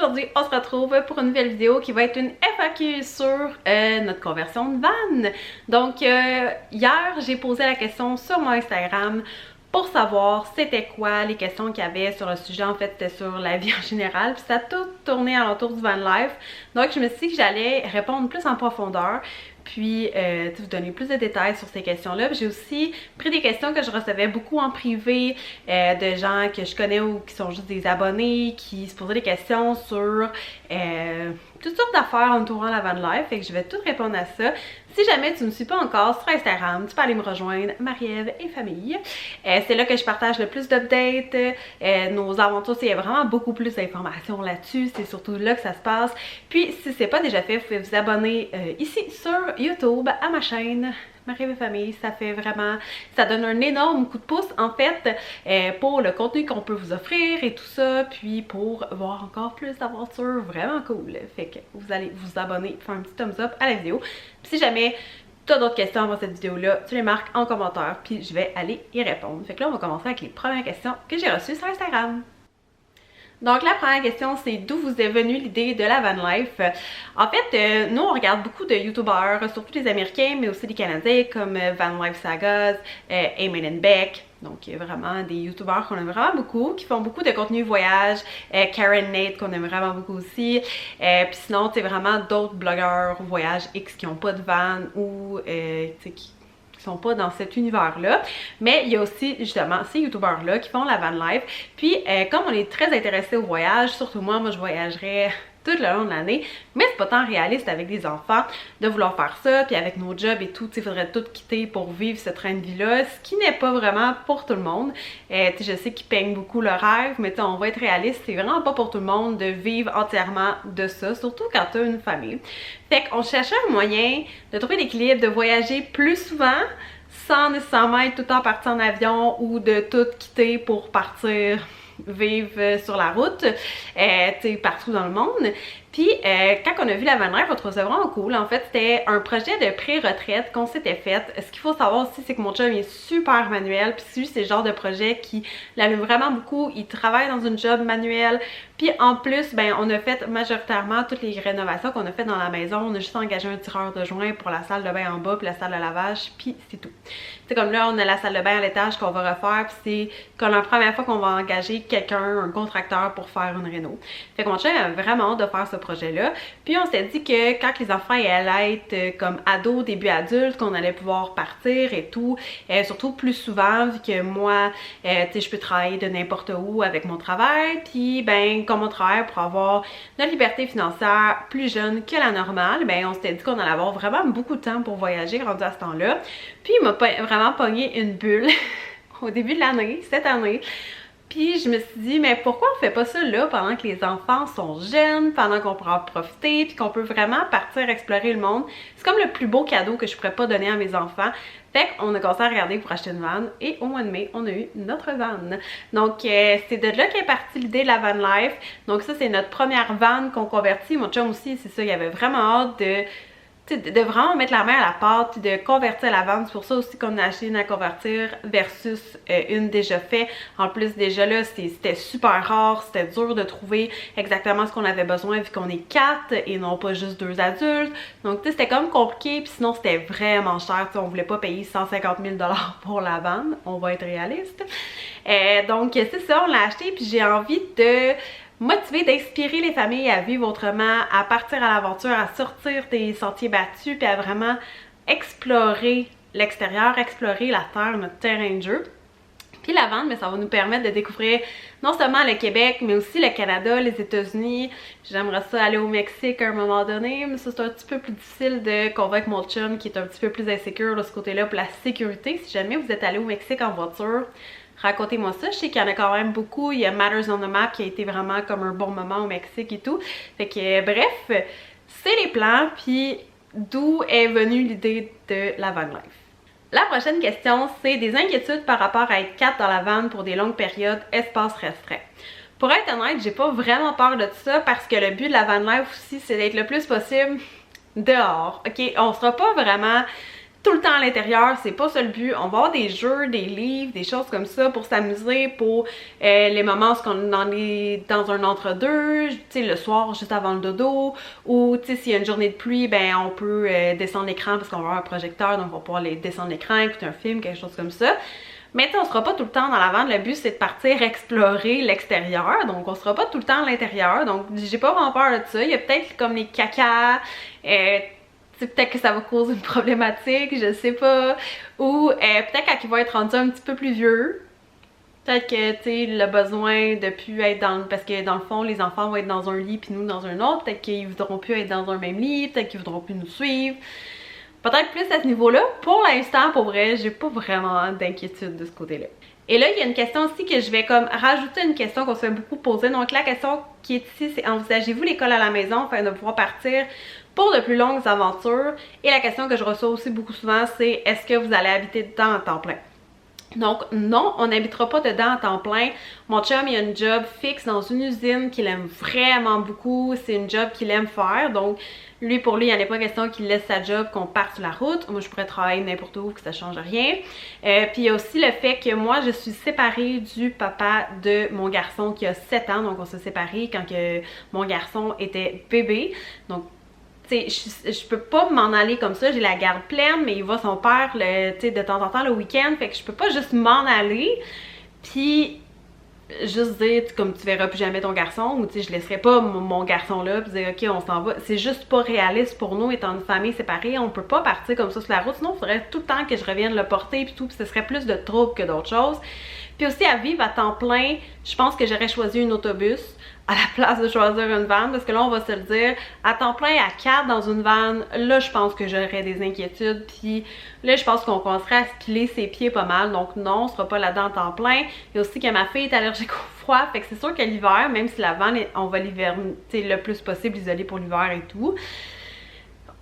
Aujourd'hui, on se retrouve pour une nouvelle vidéo qui va être une FAQ sur notre conversion de van. Donc, hier, j'ai posé la question sur mon Instagram pour savoir c'était quoi les questions qu'il y avait sur le sujet. En fait, c'était sur la vie en général, puis ça a tout tourné alentour du van life. Donc, je me suis dit que j'allais répondre plus en profondeur, puis vous donner plus de détails sur ces questions-là. J'ai aussi pris des questions que je recevais beaucoup en privé de gens que je connais ou qui sont juste des abonnés, qui se posaient des questions sur toutes sortes d'affaires entourant la van life. Fait que je vais tout répondre à ça. Si jamais tu ne me suis pas encore sur Instagram, tu peux aller me rejoindre, Marie-Ève et famille. C'est là que je partage le plus d'updates, nos aventures. Il y a vraiment beaucoup plus d'informations là-dessus. C'est surtout là que ça se passe. Puis, si c'est pas déjà fait, vous pouvez vous abonner ici sur YouTube à ma chaîne Marie-Ève et famille. Ça fait vraiment, ça donne un énorme coup de pouce en fait pour le contenu qu'on peut vous offrir et tout ça, puis pour voir encore plus d'aventures vraiment cool. Fait que vous allez vous abonner, faire un petit thumbs up à la vidéo. Puis si jamais tu as d'autres questions avant cette vidéo-là, tu les marques en commentaire, puis je vais aller y répondre. Fait que là, on va commencer avec les premières questions que j'ai reçues sur Instagram. Donc la première question, c'est d'où vous est venue l'idée de la van life? En fait, nous on regarde beaucoup de youtubeurs, surtout des Américains, mais aussi des Canadiens comme Van Life Sagas, Eamon and Beck. Donc il y a vraiment des youtubeurs qu'on aime vraiment beaucoup, qui font beaucoup de contenu voyage, Karen Nate qu'on aime vraiment beaucoup aussi. Puis sinon, c'est vraiment d'autres blogueurs voyage X qui n'ont pas de van ou qui sont pas dans cet univers-là. Mais il y a aussi justement ces youtubeurs-là qui font la van life. Puis comme on est très intéressé au voyage, surtout moi je voyagerais tout le long de l'année, mais c'est pas tant réaliste avec des enfants de vouloir faire ça, puis avec nos jobs et tout, il faudrait tout quitter pour vivre ce train de vie-là, ce qui n'est pas vraiment pour tout le monde. Je sais qu'ils peignent beaucoup le rêve, mais on va être réaliste, c'est vraiment pas pour tout le monde de vivre entièrement de ça, surtout quand tu as une famille. Fait qu'on cherchait un moyen de trouver l'équilibre, de voyager plus souvent, sans nécessairement être tout le temps parti en avion ou de tout quitter pour partir vivre sur la route, partout dans le monde. Puis quand on a vu la van life, on trouvait ça vraiment cool. En fait, c'était un projet de pré-retraite qu'on s'était fait. Ce qu'il faut savoir aussi, c'est que mon chum est super manuel. Puis lui, c'est le genre de projet qui l'allume vraiment beaucoup. Il travaille dans une job manuelle. Puis en plus, ben on a fait majoritairement toutes les rénovations qu'on a fait dans la maison. On a juste engagé un tireur de joint pour la salle de bain en bas, puis la salle de lavage, puis c'est tout. C'est comme là, on a la salle de bain à l'étage qu'on va refaire, puis c'est comme la première fois qu'on va engager quelqu'un, un contracteur pour faire une réno. Fait que mon chum avait vraiment hâte de faire ce projet-là. Puis on s'est dit que quand les enfants allaient être comme ados, début adultes, qu'on allait pouvoir partir et tout, surtout plus souvent, vu que moi, je peux travailler de n'importe où avec mon travail, puis ben comme on travaille pour avoir notre liberté financière plus jeune que la normale, ben on s'était dit qu'on allait avoir vraiment beaucoup de temps pour voyager rendu à ce temps-là. Puis il m'a vraiment pogné une bulle au début de l'année, cette année. Puis je me suis dit, mais pourquoi on fait pas ça là pendant que les enfants sont jeunes, pendant qu'on pourra en profiter, puis qu'on peut vraiment partir explorer le monde? C'est comme le plus beau cadeau que je pourrais pas donner à mes enfants. Fait qu'on a commencé à regarder pour acheter une van et au mois de mai, on a eu notre van. Donc c'est de là qu'est partie l'idée de la van life. Donc ça, c'est notre première van qu'on convertit. Mon chum aussi, c'est ça, il avait vraiment hâte de vraiment mettre la main à la pâte, de convertir la van. C'est pour ça aussi qu'on a acheté une à convertir versus une déjà faite. En plus, déjà là, c'était super rare, c'était dur de trouver exactement ce qu'on avait besoin vu qu'on est 4 et non pas juste 2 adultes. Donc, c'était comme compliqué, puis sinon, c'était vraiment cher. On voulait pas payer 150 000 $ pour la van, on va être réaliste. Donc, c'est ça, on l'a acheté, puis j'ai envie de motiver, d'inspirer les familles à vivre autrement, à partir à l'aventure, à sortir des sentiers battus, puis à vraiment explorer l'extérieur, explorer la terre, notre terrain de jeu. Puis la vente, mais ça va nous permettre de découvrir non seulement le Québec, mais aussi le Canada, les États-Unis. J'aimerais ça aller au Mexique à un moment donné, mais ça c'est un petit peu plus difficile de convaincre mon chum qui est un petit peu plus insécure de ce côté-là pour la sécurité. Si jamais vous êtes allé au Mexique en voiture, racontez-moi ça. Je sais qu'il y en a quand même beaucoup. Il y a Matters on the Map qui a été vraiment comme un bon moment au Mexique et tout. Fait que bref, c'est les plans, puis d'où est venue l'idée de la van life. La prochaine question, c'est des inquiétudes par rapport à être 4 dans la van pour des longues périodes, espace restreint. Pour être honnête, j'ai pas vraiment peur de ça parce que le but de la van life aussi, c'est d'être le plus possible dehors. Ok, on sera pas vraiment tout le temps à l'intérieur, c'est pas ça le but. On va avoir des jeux, des livres, des choses comme ça pour s'amuser, pour les moments où on est dans un entre-deux, tu sais, le soir juste avant le dodo, ou tu sais, s'il y a une journée de pluie, ben on peut descendre l'écran parce qu'on va avoir un projecteur, donc on va pouvoir descendre l'écran, écouter un film, quelque chose comme ça. Mais tu sais, on sera pas tout le temps dans la vanne, le but c'est de partir explorer l'extérieur, donc on sera pas tout le temps à l'intérieur, donc j'ai pas vraiment peur de ça. Il y a peut-être comme les cacas, peut-être que ça va causer une problématique, je sais pas. Ou peut-être quand il va être rendu un petit peu plus vieux, peut-être que, tu sais, le besoin de plus être dans... Parce que dans le fond, les enfants vont être dans un lit puis nous dans un autre. Peut-être qu'ils voudront plus être dans un même lit, peut-être qu'ils voudront plus nous suivre. Peut-être plus à ce niveau-là. Pour l'instant, pour vrai, j'ai pas vraiment d'inquiétude de ce côté-là. Et là, il y a une question aussi que je vais comme rajouter une question qu'on se fait beaucoup poser. Donc la question qui est ici, c'est envisagez-vous l'école à la maison afin de pouvoir partir pour de plus longues aventures? Et la question que je reçois aussi beaucoup souvent, c'est est-ce que vous allez habiter dedans à temps plein? Donc non, on n'habitera pas dedans à temps plein. Mon chum, il a une job fixe dans une usine qu'il aime vraiment beaucoup. C'est une job qu'il aime faire. Donc lui, pour lui, il n'y en a pas question qu'il laisse sa job, qu'on parte sur la route. Moi, je pourrais travailler n'importe où, que ça ne change rien. Puis il y a aussi le fait que moi, je suis séparée du papa de mon garçon qui a 7 ans. Donc on s'est séparés quand que mon garçon était bébé. Donc je peux pas m'en aller comme ça, j'ai la garde pleine, mais il va son père de temps en temps le week-end, fait que je peux pas juste m'en aller, puis juste dire comme tu verras plus jamais ton garçon, ou je laisserai pas mon garçon là, puis dire ok on s'en va, c'est juste pas réaliste pour nous étant une famille séparée, on peut pas partir comme ça sur la route, sinon il faudrait tout le temps que je revienne le porter puis tout, puis ce serait plus de troubles que d'autres choses. Puis aussi à vivre à temps plein, je pense que j'aurais choisi un autobus à la place de choisir une vanne, parce que là on va se le dire, à temps plein à 4 dans une vanne, là je pense que j'aurais des inquiétudes, puis là je pense qu'on commencerait à se piler ses pieds pas mal, donc non, on sera pas là-dedans à temps plein. Il y a aussi que ma fille est allergique au froid, fait que c'est sûr que l'hiver, même si la vanne, on va l'hiver, le plus possible isoler pour l'hiver et tout,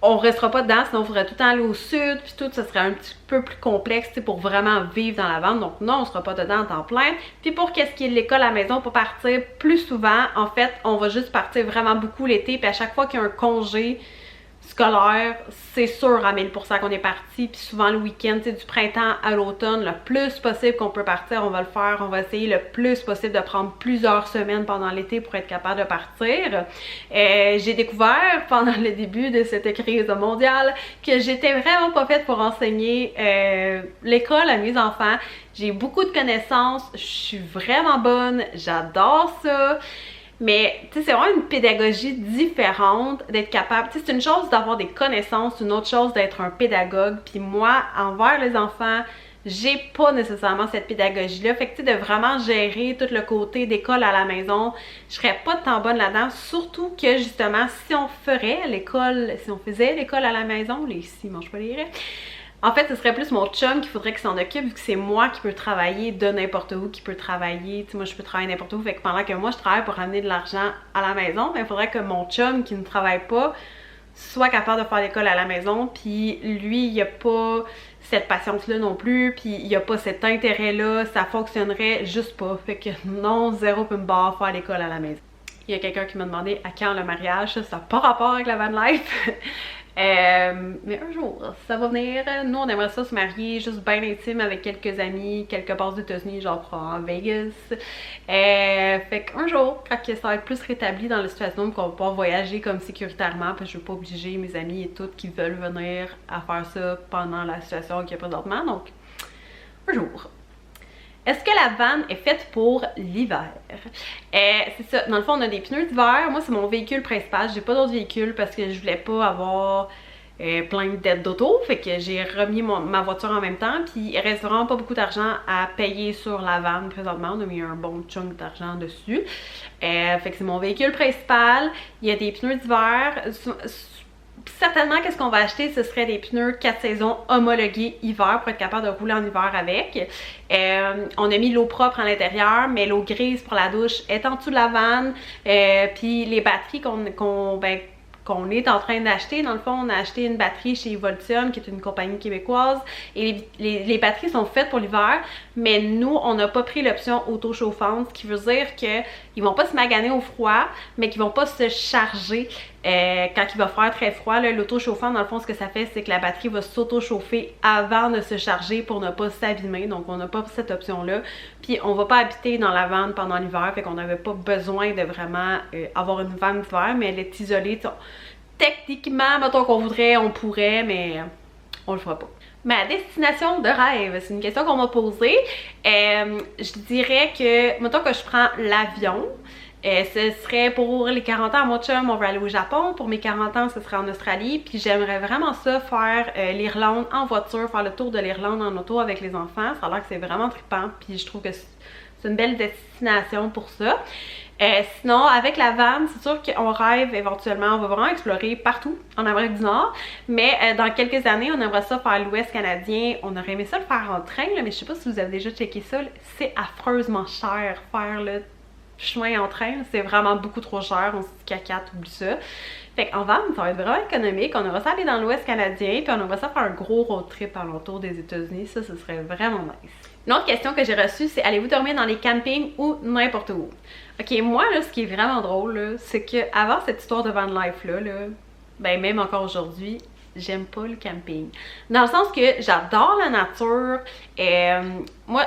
on restera pas dedans, sinon il faudrait tout le temps aller au sud, puis tout, ça serait un petit peu plus complexe pour vraiment vivre dans la vanne. Donc non, on sera pas dedans en temps plein. Puis pour qu'est-ce qui est de l'école à la maison, pour partir plus souvent, en fait, on va juste partir vraiment beaucoup l'été, puis à chaque fois qu'il y a un congé scolaire, c'est sûr à 1000% qu'on est parti, puis souvent le week-end, du printemps à l'automne, le plus possible qu'on peut partir, on va le faire, on va essayer le plus possible de prendre plusieurs semaines pendant l'été pour être capable de partir. J'ai découvert pendant le début de cette crise mondiale que j'étais vraiment pas faite pour enseigner l'école à mes enfants. J'ai beaucoup de connaissances, je suis vraiment bonne, j'adore ça. Mais tu sais, c'est vraiment une pédagogie différente d'être capable. Tu sais, c'est une chose d'avoir des connaissances, une autre chose d'être un pédagogue. Puis moi, envers les enfants, j'ai pas nécessairement cette pédagogie-là. Fait que tu sais, de vraiment gérer tout le côté d'école à la maison, je serais pas tant bonne là-dedans. Surtout que justement, si on ferait l'école, si on faisait l'école à la maison, les si mangent pas les raies. En fait, ce serait plus mon chum qu'il faudrait qu'il s'en occupe, vu que c'est moi qui peux travailler de n'importe où, qui peut travailler. Tu sais, moi, je peux travailler n'importe où. Fait que pendant que moi, je travaille pour ramener de l'argent à la maison, ben, il faudrait que mon chum, qui ne travaille pas, soit capable de faire l'école à la maison. Puis lui, il a pas cette patience-là non plus, puis il a pas cet intérêt-là. Ça fonctionnerait juste pas. Fait que non, zéro peut me barre faire l'école à la maison. Il y a quelqu'un qui m'a demandé à quand le mariage. Ça n'a pas rapport avec la van life. Mais un jour, ça va venir. Nous, on aimerait ça se marier juste bien intime avec quelques amis, quelque part aux États-Unis, genre en Vegas. Fait qu'un jour, quand ça va être plus rétabli dans la situation, qu'on va pouvoir voyager comme sécuritairement, parce que je veux pas obliger mes amis et toutes qui veulent venir à faire ça pendant la situation qu'il y a présentement. Donc, un jour. Est-ce que la vanne est faite pour l'hiver? C'est ça, dans le fond on a des pneus d'hiver, moi c'est mon véhicule principal, j'ai pas d'autres véhicules parce que je voulais pas avoir plein de dettes d'auto, fait que j'ai remis ma voiture en même temps, puis il reste vraiment pas beaucoup d'argent à payer sur la vanne présentement, on a mis un bon chunk d'argent dessus, fait que c'est mon véhicule principal, il y a des pneus d'hiver. Certainement, qu'est-ce qu'on va acheter, ce serait des pneus 4 saisons homologués hiver pour être capable de rouler en hiver avec. On a mis l'eau propre à l'intérieur, mais l'eau grise pour la douche est en dessous de la vanne. Puis les batteries qu'on est en train d'acheter, dans le fond, on a acheté une batterie chez Voltium, qui est une compagnie québécoise. Et les batteries sont faites pour l'hiver, mais nous, on n'a pas pris l'option auto-chauffante, ce qui veut dire qu'il ils vont pas se maganer au froid, mais qui vont pas se charger quand il va faire très froid. L'auto-chauffant, dans le fond, ce que ça fait, c'est que la batterie va s'auto-chauffer avant de se charger pour ne pas s'abîmer. Donc, on n'a pas cette option-là. Puis, on va pas habiter dans la vanne pendant l'hiver, fait qu'on n'avait pas besoin de vraiment avoir une vanne d'hiver, mais elle est isolée. Techniquement, mettons qu'on voudrait, on pourrait, mais on le fera pas. Ma destination de rêve, c'est une question qu'on m'a posée. Je dirais que, mettons que je prends l'avion, ce serait pour les 40 ans à mon chum, on va aller au Japon. Pour mes 40 ans, ce serait en Australie. Puis j'aimerais vraiment ça, faire l'Irlande en voiture, faire le tour de l'Irlande en auto avec les enfants. Ça a l'air que c'est vraiment trippant, puis je trouve que c'est une belle destination pour ça. Sinon, avec la van, c'est sûr qu'on rêve éventuellement, on va vraiment explorer partout en Amérique du Nord, mais dans quelques années, on aimerait ça faire l'Ouest canadien. On aurait aimé ça le faire en train, là, mais je sais pas si vous avez déjà checké ça, c'est affreusement cher faire le chemin en train, c'est vraiment beaucoup trop cher, on se dit caca, oublie ça. Fait qu'en van, ça va être vraiment économique, on aimerait ça aller dans l'Ouest canadien, puis on aimerait ça faire un gros road trip alentour des États-Unis, ça, ce serait vraiment nice. Une autre question que j'ai reçue, c'est allez-vous dormir dans les campings ou n'importe où? Ok, moi, là, ce qui est vraiment drôle, c'est que avant cette histoire de van life-là, ben même encore aujourd'hui, j'aime pas le camping. Dans le sens que j'adore la nature. Moi,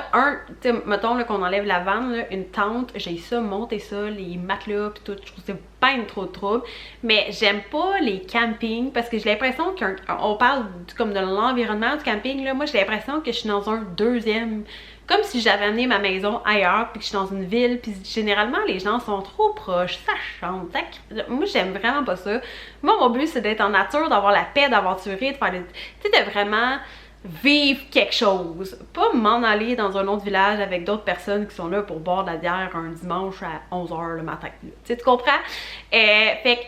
tu sais, mettons qu'on enlève la vanne, là, une tente, j'ai ça, monter ça, les matelas pis tout, je trouve que c'est pas trop de trouble. Mais j'aime pas les campings parce que j'ai l'impression qu'on parle comme de l'environnement du camping, là. Moi, j'ai l'impression que je suis dans un deuxième. Comme si j'avais amené ma maison ailleurs puis que je suis dans une ville, puis généralement les gens sont trop proches, ça chante, moi j'aime vraiment pas ça. Moi mon but c'est d'être en nature, d'avoir la paix, d'aventurer, de faire tu sais, de vraiment vivre quelque chose, pas m'en aller dans un autre village avec d'autres personnes qui sont là pour boire de la bière un dimanche à 11h le matin. Tu sais, tu comprends? Fait que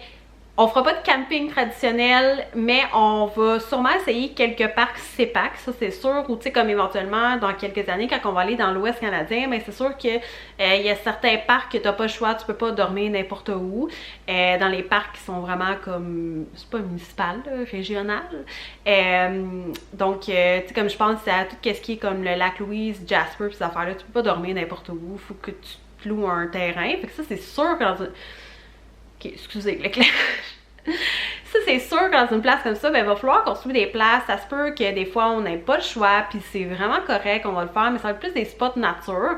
on fera pas de camping traditionnel, mais on va sûrement essayer quelques parcs CEPAC, ça c'est sûr, ou tu sais comme éventuellement dans quelques années quand on va aller dans l'Ouest canadien, mais c'est sûr que y a certains parcs que t'as pas le choix, tu peux pas dormir n'importe où, dans les parcs qui sont vraiment comme, c'est pas municipal, régional, donc tu sais comme je pense à tout ce qui est comme le lac Louise, Jasper, pis ces affaires-là, tu peux pas dormir n'importe où, faut que tu te loues un terrain, fait que ça c'est sûr que dans un... Ok, excusez l'éclairage. Ça, c'est sûr que dans une place comme ça, ben, il va falloir construire des places. Ça se peut que des fois, on n'ait pas le choix, puis c'est vraiment correct, on va le faire, mais ça va être plus des spots nature.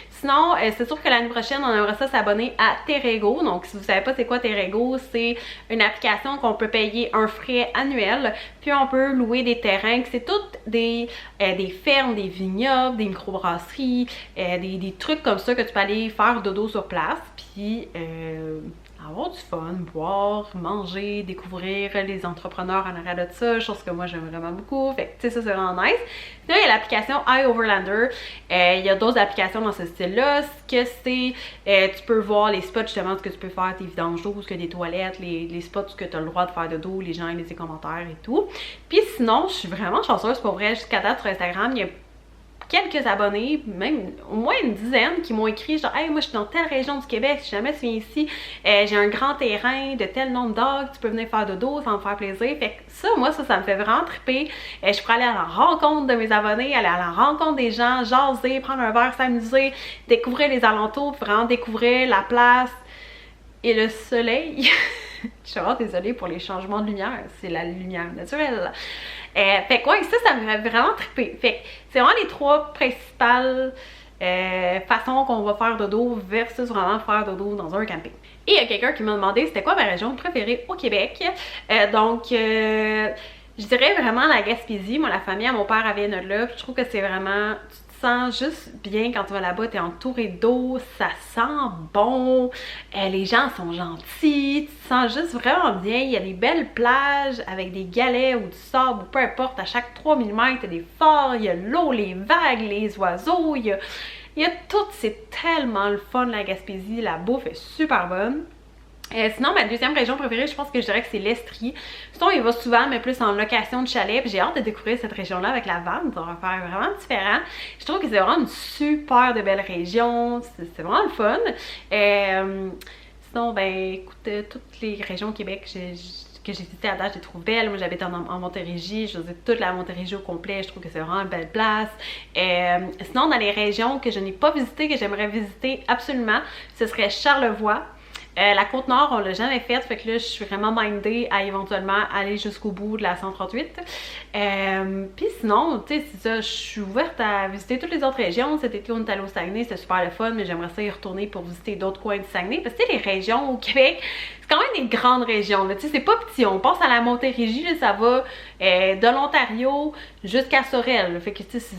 Sinon, c'est sûr que l'année prochaine, on aimerait ça s'abonner à Terrego. Donc, si vous savez pas c'est quoi Terrego, c'est une application qu'on peut payer un frais annuel, puis on peut louer des terrains. C'est toutes des fermes, des vignobles, des microbrasseries, des trucs comme ça que tu peux aller faire dodo sur place, puis avoir du fun, boire, manger, découvrir les entrepreneurs en arrière de ça, chose que moi j'aime vraiment beaucoup. Fait que tu sais, ça c'est vraiment nice. Sinon, il y a l'application iOverlander. Il y a d'autres applications dans ce style-là. Ce que c'est, tu peux voir les spots justement, ce que tu peux faire, tes vidanges d'eau, ce que des toilettes, les spots où tu as le droit de faire de dos, les gens laissent des commentaires et tout. Puis sinon, je suis vraiment chanceuse pour vrai, jusqu'à date sur Instagram, il y a quelques abonnés, même au moins une dizaine, qui m'ont écrit genre hey, moi je suis dans telle région du Québec, si jamais tu viens ici, j'ai un grand terrain de tel nombre d'heures, tu peux venir faire dodo, ça va me faire plaisir. Fait que ça, moi ça me fait vraiment triper. Je pourrais aller à la rencontre de mes abonnés, aller à la rencontre des gens, jaser, prendre un verre, s'amuser, découvrir les alentours, vraiment découvrir la place et le soleil. Je suis vraiment désolée pour les changements de lumière, c'est la lumière naturelle. Fait que ouais, ça me fait vraiment triper. Fait que c'est vraiment les trois principales façons qu'on va faire dodo versus vraiment faire dodo dans un camping. Et il y a quelqu'un qui m'a demandé c'était quoi ma région préférée au Québec. Je dirais vraiment la Gaspésie. Moi, la famille à mon père vient de là. Je trouve que c'est vraiment... Tu te sens juste bien quand tu vas là-bas, t'es entouré d'eau, ça sent bon, les gens sont gentils, tu te sens juste vraiment bien, il y a des belles plages avec des galets ou du sable ou peu importe, à chaque 3000 mètres, t'as des forts, il y a l'eau, les vagues, les oiseaux, il y a tout, c'est tellement le fun la Gaspésie, la bouffe est super bonne. Sinon, ma deuxième région préférée, je pense que je dirais que c'est l'Estrie. Sinon, il va souvent, mais plus en location de chalet. Puis j'ai hâte de découvrir cette région-là avec la vanne. Ça va faire vraiment différent. Je trouve que c'est vraiment une super de belle région. C'est vraiment le fun. Sinon, ben, écoute, toutes les régions au Québec que j'ai visitées à date, je les trouve belles. Moi, j'habite en Montérégie, je veux dire, toute la Montérégie au complet, je trouve que c'est vraiment une belle place. Sinon, dans les régions que je n'ai pas visitées, que j'aimerais visiter absolument, ce serait Charlevoix. La Côte-Nord, on l'a jamais faite, fait que là, je suis vraiment mindée à éventuellement aller jusqu'au bout de la 138. Puis sinon, tu sais, c'est ça, je suis ouverte à visiter toutes les autres régions. Cet été, on est allé au Saguenay, c'était super le fun, mais j'aimerais ça y retourner pour visiter d'autres coins du Saguenay. Parce que tu sais, les régions au Québec, c'est quand même des grandes régions, tu sais, c'est pas petit. On passe à la Montérégie, là, ça va de l'Ontario jusqu'à Sorel, là, fait que tu sais, c'est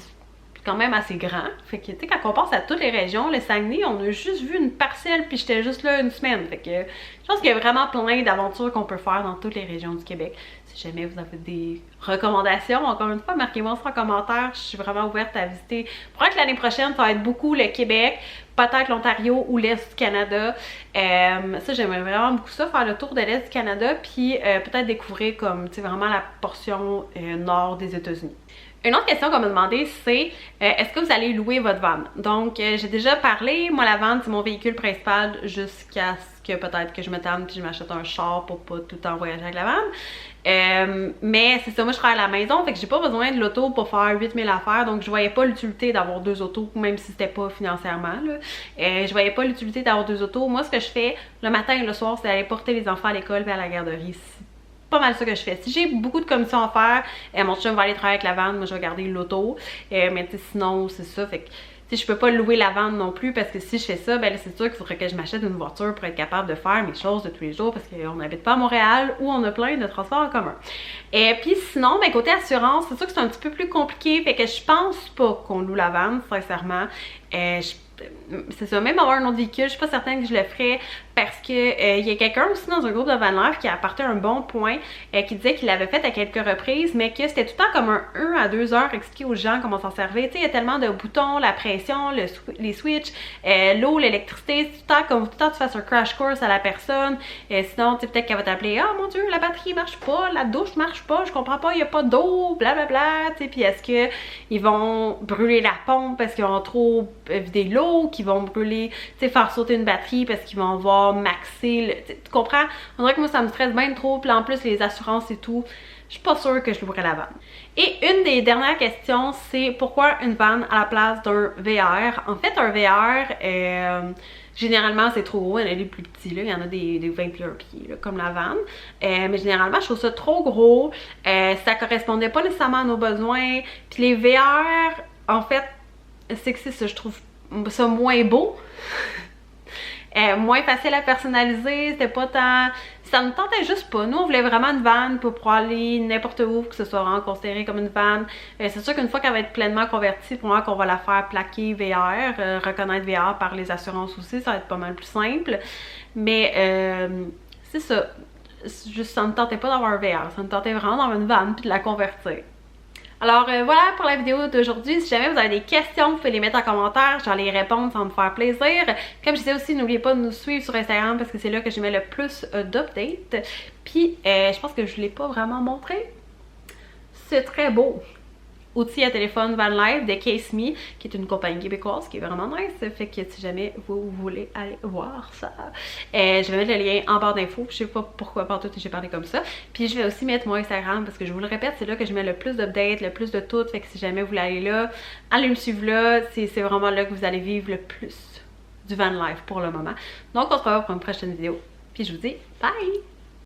quand même assez grand. Fait que, tu sais, quand on pense à toutes les régions, le Saguenay, on a juste vu une parcelle, puis j'étais juste là une semaine. Fait que je pense qu'il y a vraiment plein d'aventures qu'on peut faire dans toutes les régions du Québec. Si jamais vous avez des recommandations, encore une fois, marquez-moi ça en commentaire. Je suis vraiment ouverte à visiter. Probablement que l'année prochaine, ça va être beaucoup le Québec, peut-être l'Ontario ou l'Est du Canada. Ça, j'aimerais vraiment beaucoup ça, faire le tour de l'Est du Canada, puis peut-être découvrir comme, tu sais, vraiment la portion nord des États-Unis. Une autre question qu'on m'a demandé, c'est est-ce que vous allez louer votre van? Donc, j'ai déjà parlé, moi la van, c'est mon véhicule principal jusqu'à ce que peut-être que je me tanne puis je m'achète un char pour pas tout le temps voyager avec la van. Mais c'est ça, moi je travaille à la maison, fait que j'ai pas besoin de l'auto pour faire 8000 affaires, donc je voyais pas l'utilité d'avoir deux autos, même si c'était pas financièrement, là. Je voyais pas l'utilité d'avoir deux autos. Moi, ce que je fais le matin et le soir, c'est aller porter les enfants à l'école et à la garderie. Pas mal ça que je fais. Si j'ai beaucoup de commissions à faire, mon chum va aller travailler avec la vanne, moi je vais garder l'auto. Mais tu sais, sinon, c'est ça. Fait que, tu sais, je peux pas louer la vanne non plus parce que si je fais ça, ben là, c'est sûr qu'il faudrait que je m'achète une voiture pour être capable de faire mes choses de tous les jours parce qu'on n'habite pas à Montréal où on a plein de transports en commun. Et puis sinon, ben côté assurance, c'est sûr que c'est un petit peu plus compliqué. Fait que je pense pas qu'on loue la vanne, sincèrement. C'est ça, même avoir un autre véhicule, je suis pas certaine que je le ferais parce que il y a quelqu'un aussi dans un groupe de van life qui a apporté un bon point, qui disait qu'il l'avait fait à quelques reprises, mais que c'était tout le temps comme un 1 à 2 heures expliquer aux gens comment s'en servir. Tu sais, il y a tellement de boutons, la pression, les switches, l'eau, l'électricité, tout le temps, comme tout le temps tu fasses un crash course à la personne. Sinon, tu sais, peut-être qu'elle va t'appeler, ah mon dieu, la batterie marche pas, la douche marche pas, je comprends pas, il y a pas d'eau, blablabla, tu sais, puis est-ce que ils vont brûler la pompe parce qu'ils ont trop vidé l'eau, qu'ils vont brûler, tu sais, faire sauter une batterie parce qu'ils vont voir maxer, tu comprends? On dirait que moi ça me stresse bien trop, puis en plus les assurances et tout, je suis pas sûre que je louerais la vanne. Et une des dernières questions, c'est pourquoi une vanne à la place d'un VR? En fait, un VR, généralement c'est trop gros, il y en a des plus petits, là. Il y en a des 21 pieds, là, comme la vanne. Mais généralement, je trouve ça trop gros, ça correspondait pas nécessairement à nos besoins. Puis les VR, en fait, c'est que c'est ça, je trouve ça moins beau. Moins facile à personnaliser, c'était pas tant... Ça me tentait juste pas. Nous, on voulait vraiment une van pour aller n'importe où, que ce soit vraiment considéré comme une van. C'est sûr qu'une fois qu'elle va être pleinement convertie, pour moi qu'on va la faire plaquer VR, reconnaître VR par les assurances aussi, ça va être pas mal plus simple. Mais c'est ça. Juste, ça me tentait pas d'avoir un VR, ça me tentait vraiment d'avoir une van puis de la convertir. Alors voilà pour la vidéo d'aujourd'hui. Si jamais vous avez des questions, vous pouvez les mettre en commentaire. J'allais y répondre, ça va me faire plaisir. Comme je disais aussi, n'oubliez pas de nous suivre sur Instagram parce que c'est là que je mets le plus d'updates. Puis je pense que je ne l'ai pas vraiment montré. C'est très beau. Outil à téléphone Van Life de Case Me, qui est une compagnie québécoise qui est vraiment nice. Fait que si jamais vous voulez aller voir ça, je vais mettre le lien en barre d'infos. Je sais pas pourquoi partout j'ai parlé comme ça. Puis je vais aussi mettre mon Instagram parce que je vous le répète, c'est là que je mets le plus d'updates, le plus de tout. Fait que si jamais vous voulez aller là, allez me suivre là. C'est vraiment là que vous allez vivre le plus du Van Life pour le moment. Donc on se revoit pour une prochaine vidéo. Puis je vous dis bye!